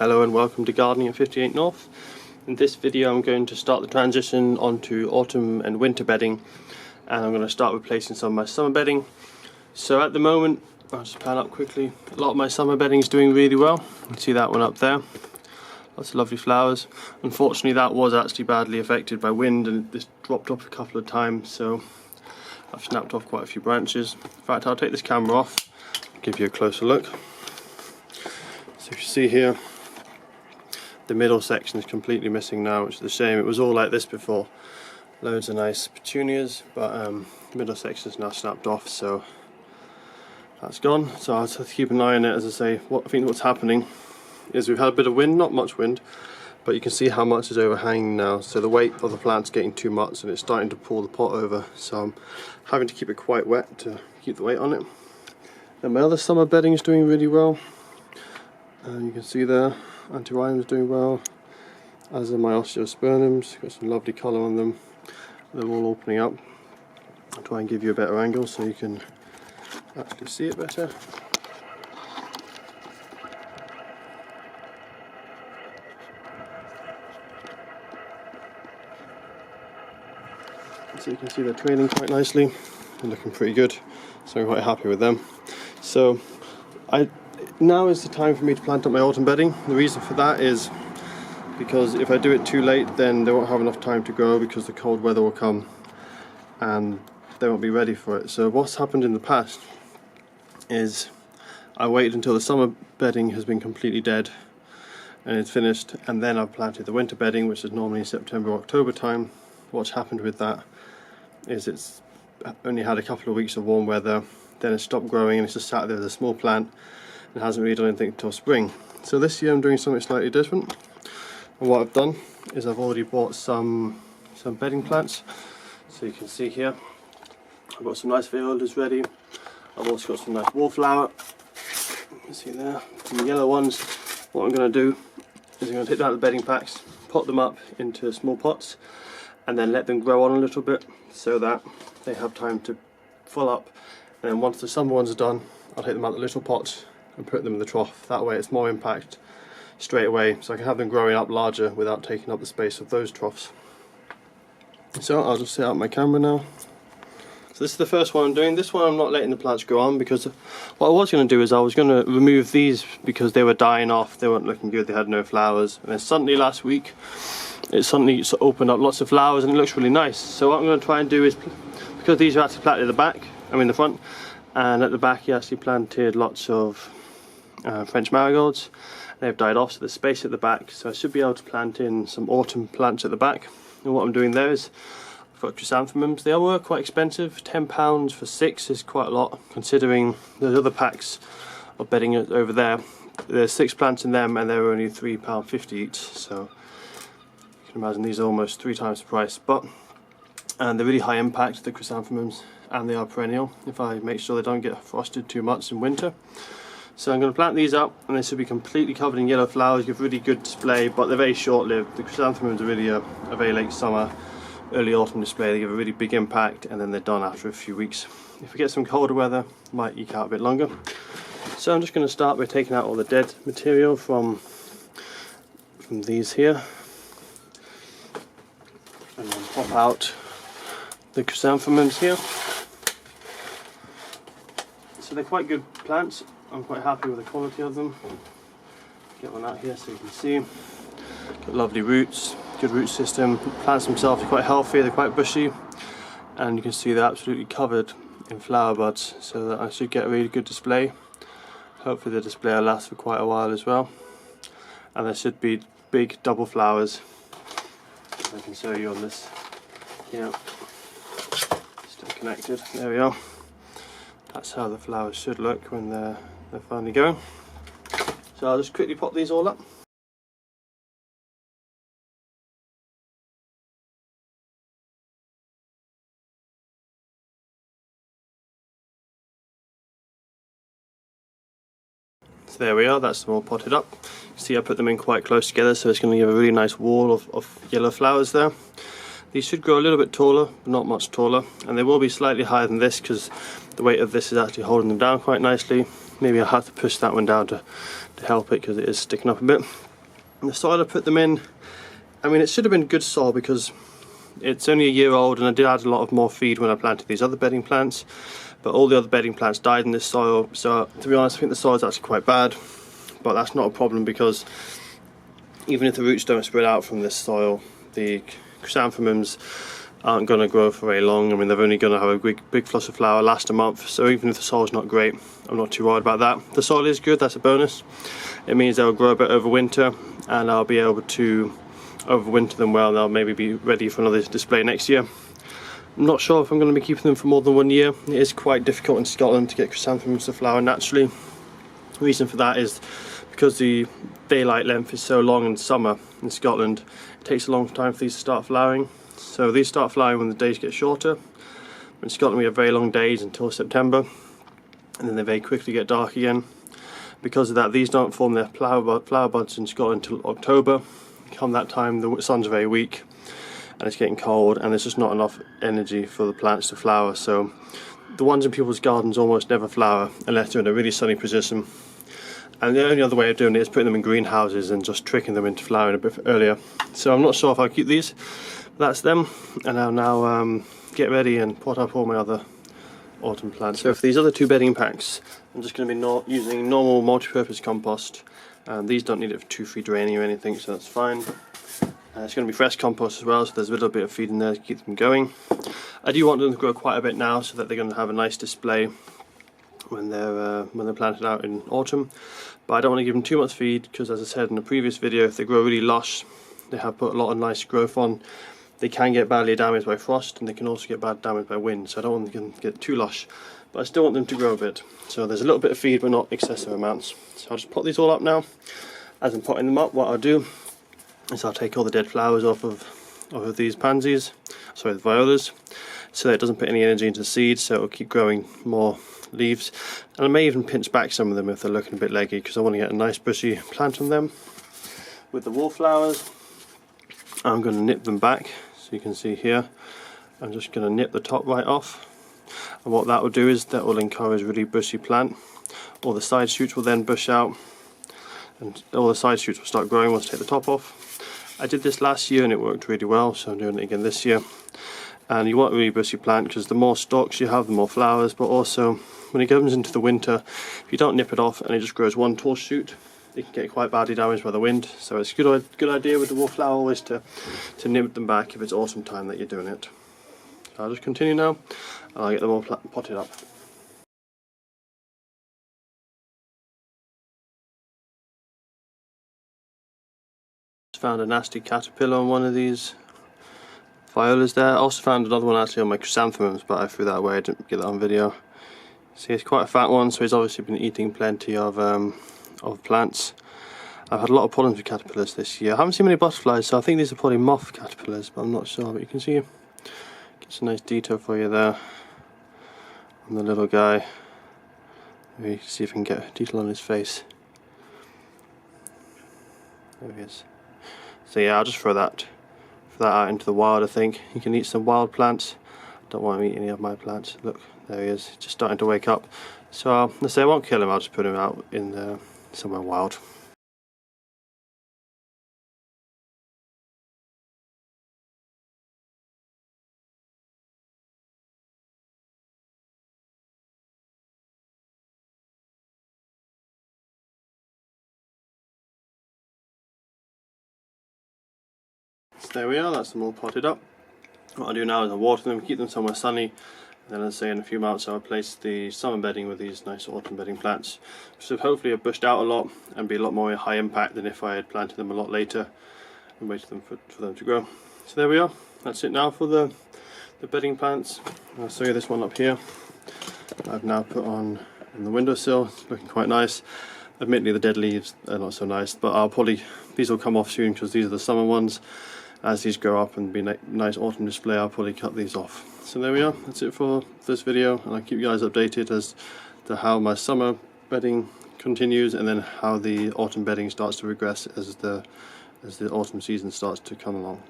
Hello and welcome to Gardening at 58 North. In this video I'm going to start the transition onto autumn and winter bedding, and I'm going to start replacing some of my summer bedding. So at the moment, I'll just pan up quickly, a lot of my summer bedding is doing really well. You can see that one up there, lots of lovely flowers. Unfortunately that was actually badly affected by wind and this dropped off a couple of times, so I've snapped off quite a few branches. In fact, I'll take this camera off, give you a closer look. So if you see here, the middle section is completely missing now, which is a shame. It was all like this before. Loads of nice petunias, but the middle section is now snapped off, so that's gone. So I'll have to keep an eye on it. As I say, I think what's happening is we've had a bit of wind, not much wind, but you can see how much is overhanging now. So the weight of the plant's getting too much and it's starting to pull the pot over. So I'm having to keep it quite wet to keep the weight on it. And my other summer bedding is doing really well. You can see there, antirrhinum is doing well, as are my osteospermums. Got some lovely colour on them. They're all opening up. I'll try and give you a better angle so you can actually see it better. So you can see they're training quite nicely. They're looking pretty good, so I'm quite happy with them. So now is the time for me to plant up my autumn bedding. The reason for that is because if I do it too late, then they won't have enough time to grow because the cold weather will come and they won't be ready for it. So what's happened in the past is I waited until the summer bedding has been completely dead and it's finished, and then I've planted the winter bedding, which is normally September or October time. What's happened with that is it's only had a couple of weeks of warm weather, then it stopped growing and it's just sat there as a small plant and hasn't really done anything until spring. So this year I'm doing something slightly different, and what I've done is I've already bought some bedding plants. So you can see here I've got some nice violas ready. I've also got some nice wallflower, you can see there, some yellow ones. What I'm going to do is I'm going to take down the bedding packs, pot them up into small pots and then let them grow on a little bit so that they have time to fill up, and then once the summer ones are done I'll take them out of the little pots and put them in the trough. That way it's more impact straight away, so I can have them growing up larger without taking up the space of those troughs. So I'll just set out my camera now. So this is the first one I'm doing. This one I'm not letting the plants grow on because what I was going to do is I was going to remove these because they were dying off, they weren't looking good, they had no flowers, and then suddenly last week it suddenly opened up lots of flowers and it looks really nice. So what I'm going to try and do is, because these are actually planted at the back, the front, and at the back he actually planted lots of French marigolds. They've died off, so there's space at the back, so I should be able to plant in some autumn plants at the back. And what I'm doing there is I've got chrysanthemums. They were quite expensive. £10 for 6 is quite a lot, considering there's other packs of bedding over there. There's 6 plants in them and they're only £3.50 each, so you can imagine these are almost 3 times the price. And they're really high impact, the chrysanthemums, and they are perennial if I make sure they don't get frosted too much in winter. So I'm going to plant these up and they should be completely covered in yellow flowers, give really good display, but they're very short-lived. The chrysanthemums are really a very late summer, early autumn display. They give a really big impact and then they're done after a few weeks. If we get some colder weather, might eke out a bit longer. So I'm just going to start by taking out all the dead material from these here, and then pop out the chrysanthemums here. So they're quite good plants. I'm quite happy with the quality of them. Get one out here so you can see. Got lovely roots, good root system. The plants themselves are quite healthy, they're quite bushy, and you can see they're absolutely covered in flower buds, so that I should get a really good display. Hopefully the display will last for quite a while as well. And there should be big double flowers. I can show you on this. Yeah, still connected. There we are. That's how the flowers should look when they're finally going. So I'll just quickly pop these all up. So there we are, that's them all potted up. See, I put them in quite close together, so it's going to give a really nice wall of yellow flowers there. These should grow a little bit taller, but not much taller, and they will be slightly higher than this because the weight of this is actually holding them down quite nicely. Maybe I'll have to push that one down to help it because it is sticking up a bit. And the soil I put them in, I mean, it should have been good soil because it's only a year old, and I did add a lot of more feed when I planted these other bedding plants, but all the other bedding plants died in this soil. So to be honest, I think the soil is actually quite bad, but that's not a problem because even if the roots don't spread out from this soil, the chrysanthemums aren't going to grow for very long. I mean, they're only going to have a big flush of flower last a month, so even if the soil's not great, I'm not too worried about that. The soil is good, that's a bonus. It means they'll grow a bit over winter, and I'll be able to overwinter them well, and they'll maybe be ready for another display next year. I'm not sure if I'm going to be keeping them for more than 1 year. It is quite difficult in Scotland to get chrysanthemums to flower naturally. The reason for that is because the daylight length is so long in summer in Scotland, it takes a long time for these to start flowering. So these start flowering when the days get shorter. In Scotland we have very long days until September, and then they very quickly get dark again. Because of that, these don't form their flower buds in Scotland until October. Come that time, the sun's very weak and it's getting cold, and there's just not enough energy for the plants to flower. So the ones in people's gardens almost never flower unless they're in a really sunny position. And the only other way of doing it is putting them in greenhouses and just tricking them into flowering a bit earlier. So I'm not sure if I'll keep these. That's them, and I'll now get ready and pot up all my other autumn plants. So for these other 2 bedding packs, I'm just going to be using normal multi-purpose compost. These don't need it for too free draining or anything, so that's fine. It's going to be fresh compost as well, so there's a little bit of feed in there to keep them going. I do want them to grow quite a bit now, so that they're going to have a nice display when they're planted out in autumn. But I don't want to give them too much feed because, as I said in the previous video, if they grow really lush, they have put a lot of nice growth on, they can get badly damaged by frost, and they can also get bad damaged by wind. So I don't want them to get too lush, but I still want them to grow a bit. So there's a little bit of feed, but not excessive amounts. So I'll just pot these all up now. As I'm potting them up, what I'll do is I'll take all the dead flowers off of these pansies, sorry, the violas, so that it doesn't put any energy into the seeds, so it'll keep growing more leaves. And I may even pinch back some of them if they're looking a bit leggy, because I want to get a nice bushy plant on them. With the wallflowers, I'm going to nip them back, so you can see here, I'm just going to nip the top right off. And what that will do is that will encourage a really bushy plant. All the side shoots will then bush out, and all the side shoots will start growing once I take the top off. I did this last year and it worked really well, so I'm doing it again this year. And you want a really bushy plant because the more stalks you have, the more flowers, but also when it comes into the winter, if you don't nip it off and it just grows one tall shoot, it can get quite badly damaged by the wind. So it's a good idea with the wallflower always to nip them back if it's autumn time that you're doing it. So I'll just continue now and I'll get them all potted up. Found a nasty caterpillar on one of these violas there. I also found another one actually on my chrysanthemums, but I threw that away, I didn't get that on video. See, it's quite a fat one, so he's obviously been eating plenty of plants. I've had a lot of problems with caterpillars this year. I haven't seen many butterflies, so I think these are probably moth caterpillars, but I'm not sure. But you can see, gets a nice detail for you there on the little guy. Maybe you can see if I can get a detail on his face. There he is. So yeah, I'll just throw that out into the wild. I think you can eat some wild plants. Don't want to eat any of my plants. Look, there he is, just starting to wake up. So let's say I won't kill him. I'll just put him out in somewhere wild. So there we are, that's them all potted up. What I'll do now is I'll water them, keep them somewhere sunny, and then as I say in a few months I'll replace the summer bedding with these nice autumn bedding plants, which have hopefully have bushed out a lot and be a lot more high impact than if I had planted them a lot later and waited for them to grow. So there we are, that's it now for the bedding plants. I'll show you this one up here. I've now put on the windowsill, it's looking quite nice. Admittedly the dead leaves are not so nice, but these will come off soon because these are the summer ones. As these grow up and be a nice autumn display, I'll probably cut these off. So there we are, that's it for this video, and I'll keep you guys updated as to how my summer bedding continues and then how the autumn bedding starts to regress as the autumn season starts to come along.